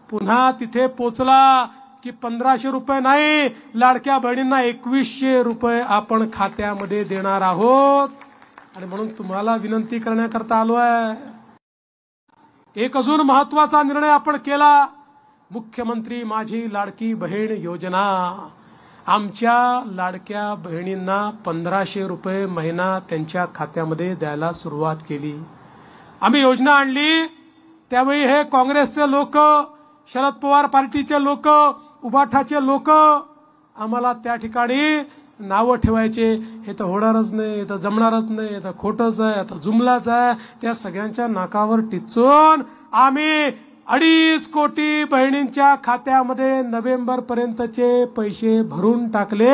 पुन्हा तिथे पोचला की 1500 रुपये नाही, लाडक्या बहिणींना 2100 रुपये आपण खात्यामध्ये देणार आहोत। आणि म्हणून तुम्हाला विनंती करण्याकरता आलो आहे। एक अजून महत्वाचा निर्णय आपण केला, मुख्यमंत्री माझी लाडकी बहीण योजना। आमच्या लाडक्या बहिणींना 1500 रुपये महिना त्यांच्या खात्यामध्ये द्यायला सुरुवात केली। आम्ही योजना आणली त्यावेळी हे काँग्रेसचे लोक, शरद पवार पार्टीचे लोक, उबाठाचे लोक आम्हाला त्या ठिकाणी नावं ठेवायचे, हे तर होणारच नाही, हे तर जमणारच नाही, हे तर खोटच आहे, हे तर जुमलाच आहे। त्या सगळ्यांच्या नाकावर टिचून आम्ही 2.5 कोटी बहिणींच्या खात्यामध्ये नोव्हेंबर पर्यंतचे पैसे भरून टाकले।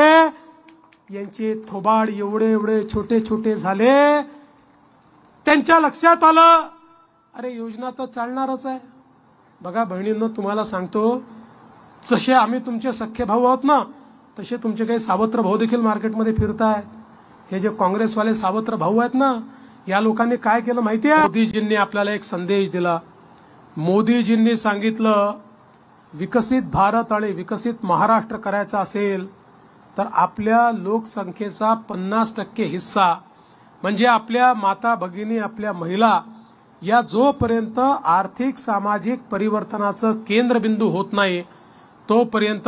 यांचे थोबाड एवढे एवढे छोटे छोटे झाले। त्यांच्या लक्षात आलं, अरे योजना तर चालणारच आहे। बघा बहिणींनो, तुम्हाला सांगतो, जसे आम्ही तुमचे सख्खे भाऊ आहोत ना, तसे तुमचे काही सावत्र भाऊ देखील मार्केटमध्ये फिरतायत। हे जे काँग्रेसवाले सावत्र भाऊ आहेत ना, या लोकांनी काय केलं माहिती आहे? मोदीजींनी आपल्याला एक संदेश दिला। मोदीजींनी सांगितलं, विकसित भारत आणि विकसित महाराष्ट्र करायचा असेल तर आपल्या लोकसंख्येचा 50% हिस्सा म्हणजे आपल्या माता भगिनी, आपल्या महिला या जोपर्यंत आर्थिक सामाजिक परिवर्तनाचं केंद्रबिंदू होत नाही तोपर्यंत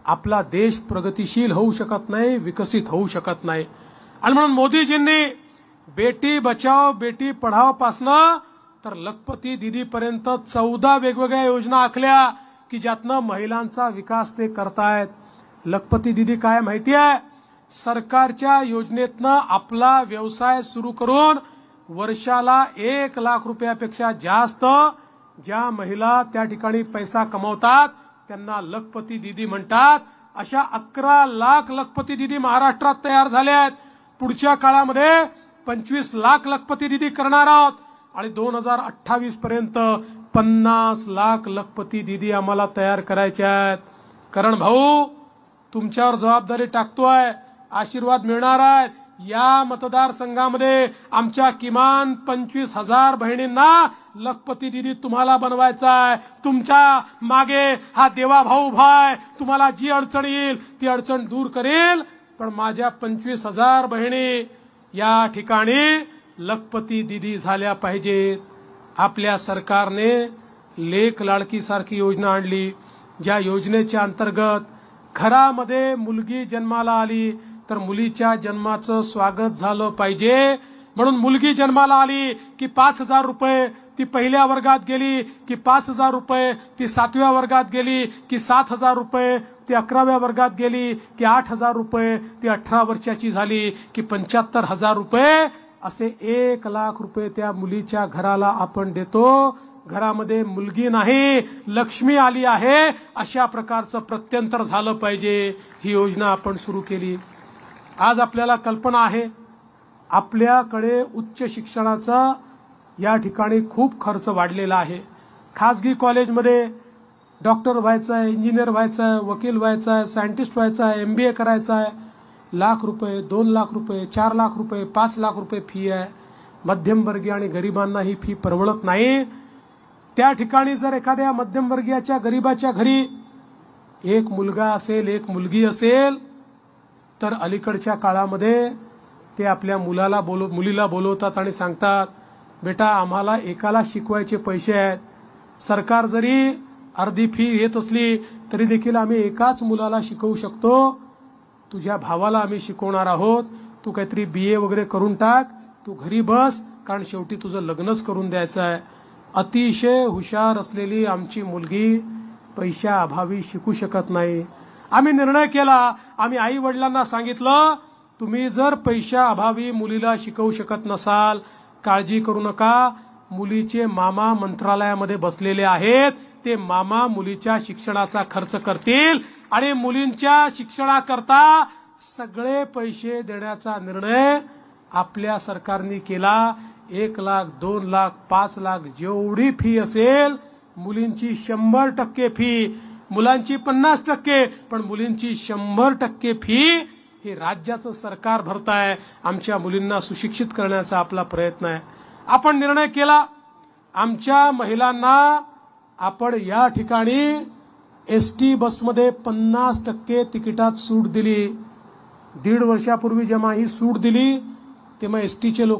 आपला देश प्रगतिशील होऊ शकत नाही, विकसित होऊ शकत नाही। आणि म्हणून मोदीजींनी बेटी बचाओ बेटी पढाओ पासनं तर लखपती दीदी पर्यंत 14 वेगवेगळ्या योजना आखल्या की ज्यातनं महिलांचा विकास ते करतायत। लखपती दीदी काय माहिती आहे? सरकारच्या योजनेतनं आपला व्यवसाय सुरू करून वर्षाला 1 लाख रुपयापेक्षा जास्त ज्या महिला त्या ठिकाणी पैसा कमवतात त्यांना लखपती दीदी म्हणतात। अशा 11 लाख लखपती दीदी महाराष्ट्रात तयार झाल्या आहेत। पुढच्या काळामध्ये 25 लाख लखपती दीदी करणार आहोत आणि 2028 पर्यंत 50 लाख लखपती दीदी आम्हाला तयार करायच्या आहेत। कारण भाऊ, तुमच्यावर जबाबदारी टाकतोय, आशीर्वाद मिळणार आहे। या मतदारसंघामध्ये आमच्या किमान 25,000 बहिणींना लखपती दीदी तुम्हाला बनवायचा आहे। तुमच्या मागे हा देवा भाऊ उभा आहे, तुम्हाला जी अडचण येईल ती अडचण दूर करेल। पण माझ्या 25,000 बहिणी या ठिकाणी लखपती दीदी झाल्या पाहिजेत। आपल्या सरकारने लेक लाडकी सारखी योजना आणली, ज्या योजनेच्या अंतर्गत घरामध्ये मुलगी जन्माला आली तर मुलीच्या जन्माचं स्वागत झालं पाहिजे। म्हणून मुलगी जन्माला आली की 5,000 रुपये, ती पहिल्या वर्गात गेली की 5,000 रुपये, ती 7व्या वर्गात गेली की 7,000 रुपये, ती 11व्या वर्गात गेली की 8,000 रुपये, ती 18 वर्षाची झाली की 75,000 रुपये, असे 1 लाख रुपये त्या मुलीच्या घराला आपण देतो। घरामध्ये मुलगी नाही लक्ष्मी आली आहे अशा प्रकारचं प्रत्यंतर झालं पाहिजे। ही योजना आपण सुरू केली। आज आपल्याला कल्पना आहे, आपल्याकडे उच्च शिक्षणाचा या ठिकाणी खूप खर्च वाढलेला आहे। खासगी कॉलेजमध्ये डॉक्टर व्हायचं आहे, इंजिनियर व्हायचं आहे, वकील व्हायचं आहे, सायंटिस्ट व्हायचं आहे, MBA करायचं आहे, लाख रुपये, 2 लाख रुपये, 4 लाख रुपये, 5 लाख रुपये फी आहे। मध्यमवर्गीय आणि गरिबांना ही फी परवडत नाही। त्या ठिकाणी जर एखाद्या मध्यमवर्गीयाच्या गरिबाच्या घरी एक मुलगा असेल, एक मुलगी असेल, तर अलीकडच्या काळामध्ये ते आपल्या मुलीला बोलवतात आणि सांगतात, बेटा आम्हाला एकाला शिकवायचे पैसे आहेत, सरकार जरी अर्धी फी घेत असली तरी देखील आम्ही एकाच मुलाला शिकवू शकतो, तुझ्या भावाला आम्ही शिकवणार आहोत, तू काहीतरी BA वगैरे करून टाक, तू घरी बस, कारण शेवटी तुझं लग्नच करून द्यायचं आहे। अतिशय हुशार असलेली आमची मुलगी पैशाअभावी शिकू शकत नाही। आम्ही निर्णय केला, आम्ही आई वडिलांना सांगितलं, तुम्ही जर पैशाअभावी मुलीला शिकवू शकत नसाल, काळजी करू नका, मुलीचे मामा मंत्रालयामध्ये बसलेले आहेत, ते मामा मुलीच्या शिक्षणाचा खर्च करतील आणि मुलींच्या शिक्षणाकरता सगळे पैसे देण्याचा निर्णय आपल्या सरकारने केला। 1 लाख, 2 लाख, 5 लाख जेवढी फी असेल, मुलींची 100% फी, मुलांची 50%, पण मुलींची 100% फी हे राज्याचं सरकार भरत आहे। आमच्या मुलींना सुशिक्षित करण्याचा आपला प्रयत्न आहे। आपण निर्णय केला, आमच्या महिलांना आपण या ठिकाणी एसटी बसमध्ये 50% तिकिटात सूट दिली. 1.5 वर्षापूर्वी जेव्हा ही सूट दिली तेव्हा एसटीचे लोक